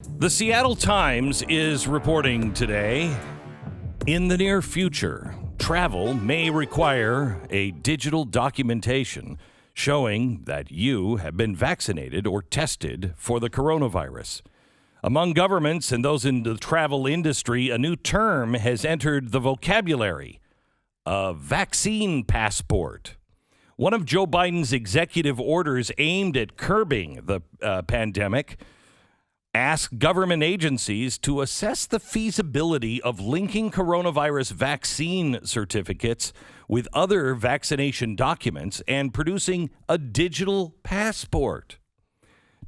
The Seattle Times is reporting today, in the near future, travel may require a digital documentation showing that you have been vaccinated or tested for the coronavirus. Among governments and those in the travel industry, a new term has entered the vocabulary, a vaccine passport. One of Joe Biden's executive orders aimed at curbing the pandemic asked government agencies to assess the feasibility of linking coronavirus vaccine certificates with other vaccination documents and producing a digital passport.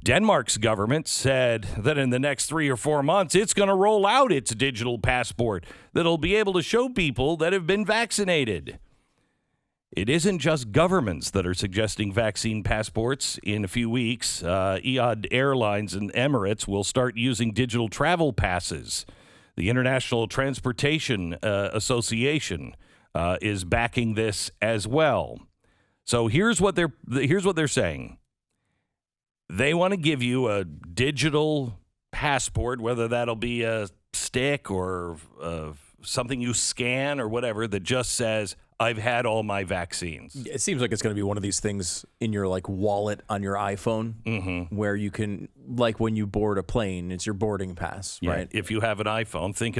Denmark's government said that in the next 3 or 4 months, it's going to roll out its digital passport that'll be able to show people that have been vaccinated. It isn't just governments that are suggesting vaccine passports. In a few weeks, Etihad Airlines and Emirates will start using digital travel passes. The International Transportation Association is backing this as well. So here's what they're saying. They want to give you a digital passport, whether that'll be a stick or something you scan or whatever, that just says, I've had all my vaccines. It seems like it's going to be one of these things in your wallet on your iPhone, where you can, like when you board a plane, it's your boarding pass, right? If you have an iPhone, think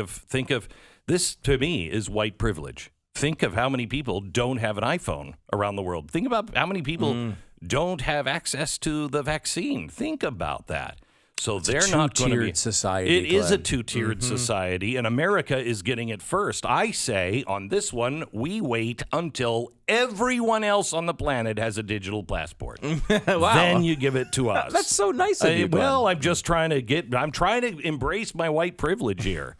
of this. To me, is white privilege. Think of how many people don't have an iPhone around the world. Think about how many people don't have access to the vaccine. Think about that. So they're not going to be society. It is a two-tiered society, and America is getting it first. I say on this one, we wait until everyone else on the planet has a digital passport. Wow. Then you give it to us. That's so nice of you. Well, I'm trying to embrace my white privilege here.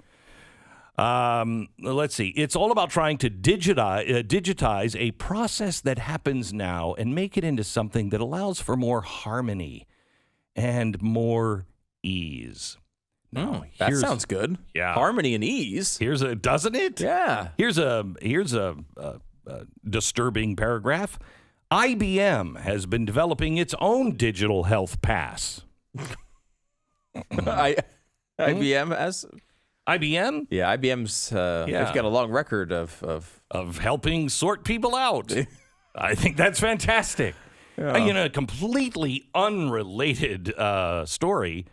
Let's see. It's all about trying to digitize a process that happens now and make it into something that allows for more harmony and more ease. Now, that sounds good. Yeah, harmony and ease. Doesn't it? Yeah. Here's a disturbing paragraph. IBM has been developing its own digital health pass. IBM has. IBM? Yeah, IBM's. They've got a long record of helping sort people out. I think that's fantastic. A completely unrelated story.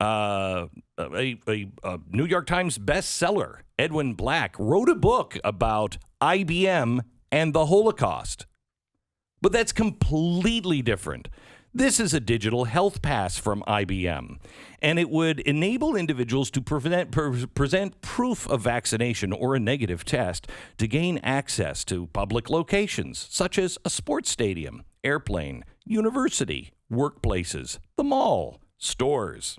A New York Times bestseller, Edwin Black, wrote a book about IBM and the Holocaust. But that's completely different. This is a digital health pass from IBM, and it would enable individuals to present proof of vaccination or a negative test to gain access to public locations, such as a sports stadium, airplane, university, workplaces, the mall, stores.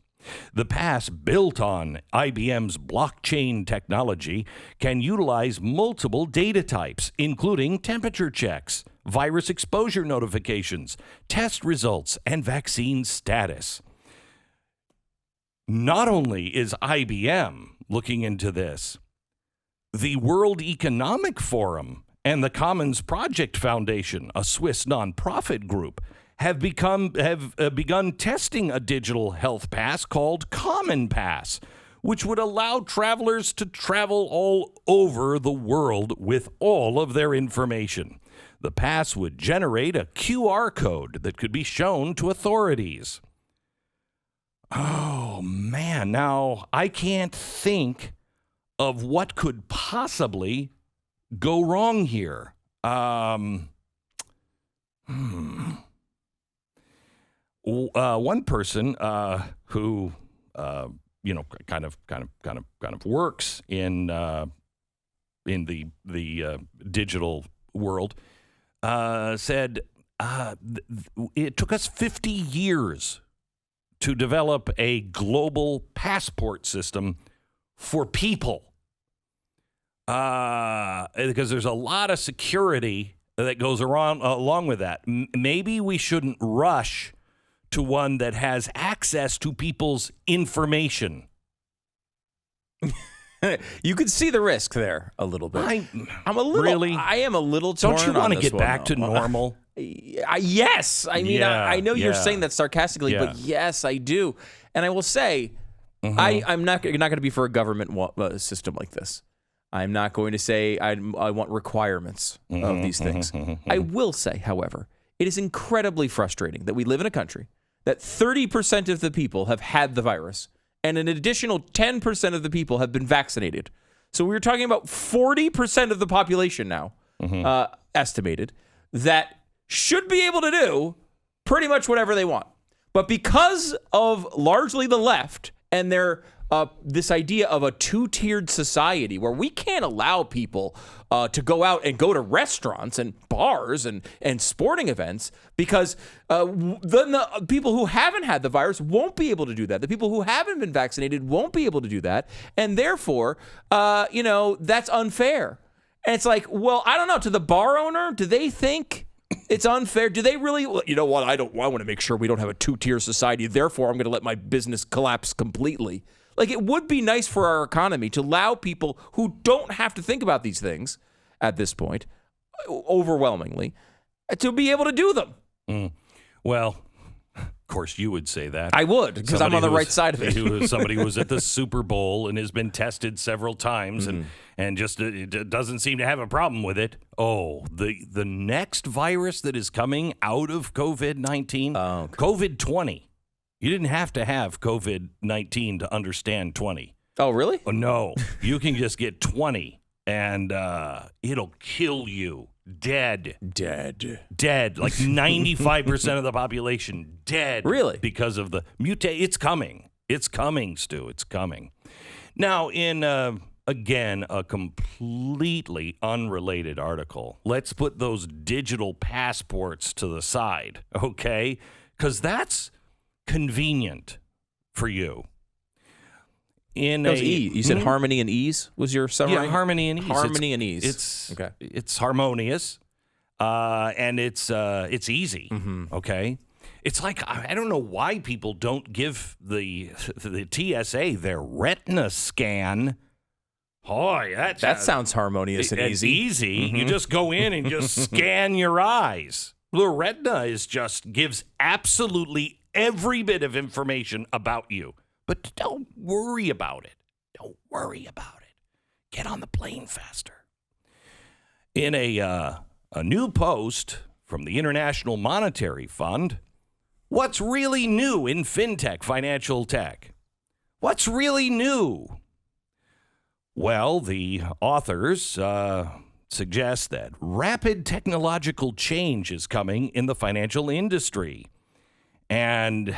The pass, built on IBM's blockchain technology, can utilize multiple data types, including temperature checks, virus exposure notifications, test results, and vaccine status. Not only is IBM looking into this, the World Economic Forum and the Commons Project Foundation, a Swiss nonprofit group, have begun testing a digital health pass called Common Pass, which would allow travelers to travel all over the world with all of their information. The pass would generate a QR code that could be shown to authorities. Oh, man. Now, I can't think of what could possibly go wrong here. One person who kind of works in the digital world said it took us 50 years to develop a global passport system for people, because there's a lot of security that goes along with that. Maybe we shouldn't rush to one that has access to people's information. You could see the risk there a little bit. I am a little torn. Don't you want to get back to normal? Yes. I mean, I know you're saying that sarcastically, but yes, I do. And I will say, I'm not going to be for a government system like this. I'm not going to say I want requirements of these things. I will say, however, it is incredibly frustrating that we live in a country that 30% of the people have had the virus and an additional 10% of the people have been vaccinated. So we're talking about 40% of the population now, estimated, that should be able to do pretty much whatever they want. But because of largely the left and their this idea of a two-tiered society where we can't allow people to go out and go to restaurants and bars and sporting events because then the people who haven't had the virus won't be able to do that. The people who haven't been vaccinated won't be able to do that. And therefore, that's unfair. And it's like, well, I don't know. To the bar owner, do they think it's unfair? Do they really? Well, you know what? I want to make sure we don't have a two-tier society. Therefore, I'm going to let my business collapse completely. Like, it would be nice for our economy to allow people who don't have to think about these things at this point, overwhelmingly, to be able to do them. Well, of course, you would say that. I would, because I'm on the right side of it. Somebody who was at the Super Bowl and has been tested several times and just doesn't seem to have a problem with it. Oh, the next virus that is coming out of COVID-19, COVID-20. You didn't have to have COVID-19 to understand 20. Oh, really? Oh, no. You can just get 20, and it'll kill you. Dead. Like 95% of the population dead. Really? Because of the mutate. It's coming. It's coming, Stu. It's coming. Now, in, again, a completely unrelated article, let's put those digital passports to the side, okay? Because that's convenient for you. You said harmony and ease was your summary? Yeah, harmony and ease. Harmony and ease. It's harmonious, and it's easy. Okay, it's like I don't know why people don't give the TSA their retina scan. Boy, that sounds harmonious and easy. Easy. You just go in and just scan your eyes. The retina gives absolutely every bit of information about you. But don't worry about it. Don't worry about it. Get on the plane faster. In a new post from the International Monetary Fund, what's really new in fintech, financial tech? What's really new? Well, the authors suggest that rapid technological change is coming in the financial industry. And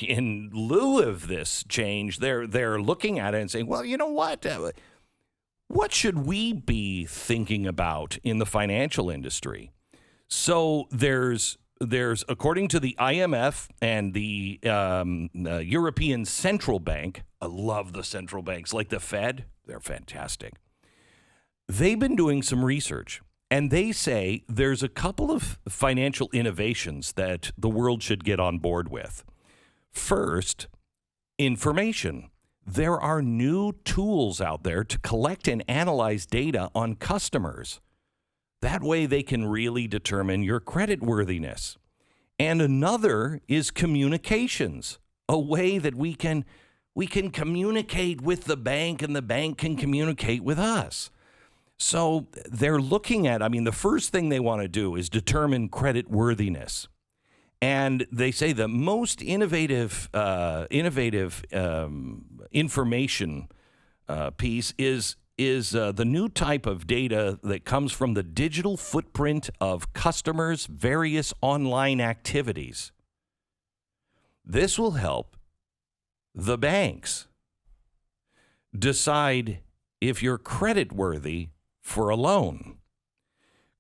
in lieu of this change, they're looking at it and saying, well, you know what? What should we be thinking about in the financial industry? So there's according to the IMF and the European Central Bank, I love the central banks, like the Fed, they're fantastic. They've been doing some research. And they say there's a couple of financial innovations that the world should get on board with. First, information. There are new tools out there to collect and analyze data on customers. That way they can really determine your creditworthiness. And another is communications, a way that we can communicate with the bank and the bank can communicate with us. So they're looking at, the first thing they want to do is determine creditworthiness. And they say the most innovative information piece is the new type of data that comes from the digital footprint of customers' various online activities. This will help the banks decide if you're creditworthy for a loan.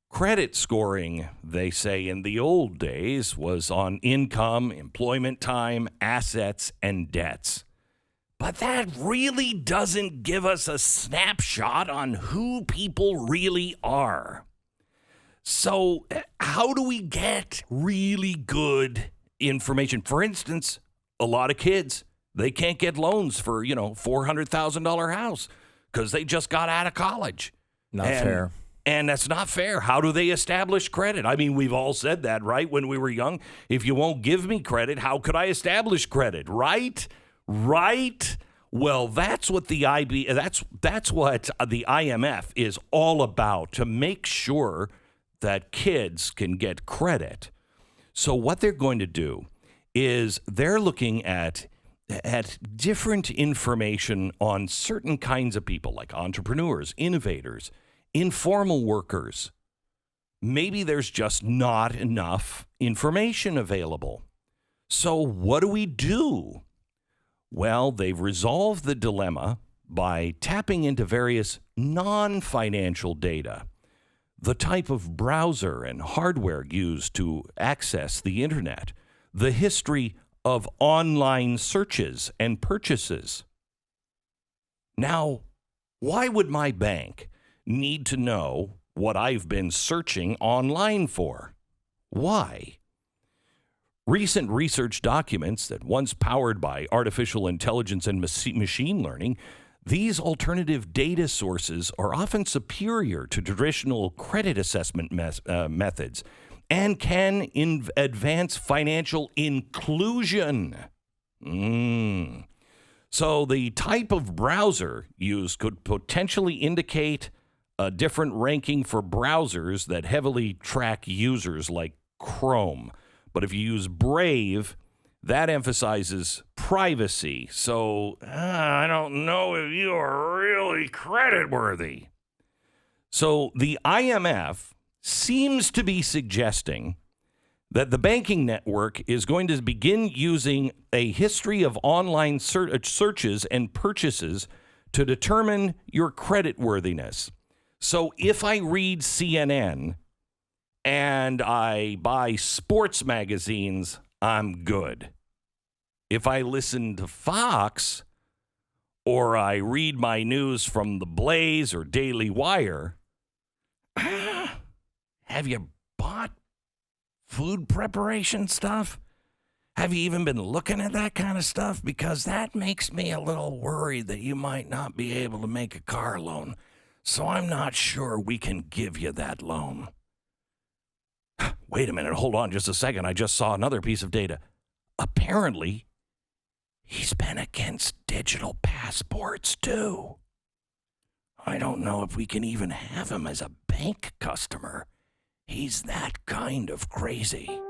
Credit scoring, they say, in the old days was on income, employment time, assets, and debts. But that really doesn't give us a snapshot on who people really are. So how do we get really good information? For instance, a lot of kids, they can't get loans for, $400,000 house because they just got out of college. Not fair. And that's not fair. How do they establish credit? We've all said that, right? When we were young, if you won't give me credit, how could I establish credit? Right? Well, that's what the that's what the IMF is all about, to make sure that kids can get credit. So what they're going to do is they're looking at different information on certain kinds of people, like entrepreneurs, innovators, informal workers. Maybe there's just not enough information available. So what do we do? Well, they've resolved the dilemma by tapping into various non-financial data, the type of browser and hardware used to access the internet, the history of online searches and purchases. Now, why would my bank need to know what I've been searching online for? Why? Recent research documents that once powered by artificial intelligence and machine learning, these alternative data sources are often superior to traditional credit assessment methods and can advance financial inclusion. So the type of browser used could potentially indicate a different ranking for browsers that heavily track users like Chrome. But if you use Brave, that emphasizes privacy. So I don't know if you are really creditworthy. So the IMF seems to be suggesting that the banking network is going to begin using a history of online searches and purchases to determine your creditworthiness. So if I read CNN and I buy sports magazines, I'm good. If I listen to Fox or I read my news from The Blaze or Daily Wire, have you bought food preparation stuff? Have you even been looking at that kind of stuff? Because that makes me a little worried that you might not be able to make a car loan. So I'm not sure we can give you that loan. Wait a minute, hold on just a second. I just saw another piece of data. Apparently, he's been against digital passports too. I don't know if we can even have him as a bank customer. He's that kind of crazy.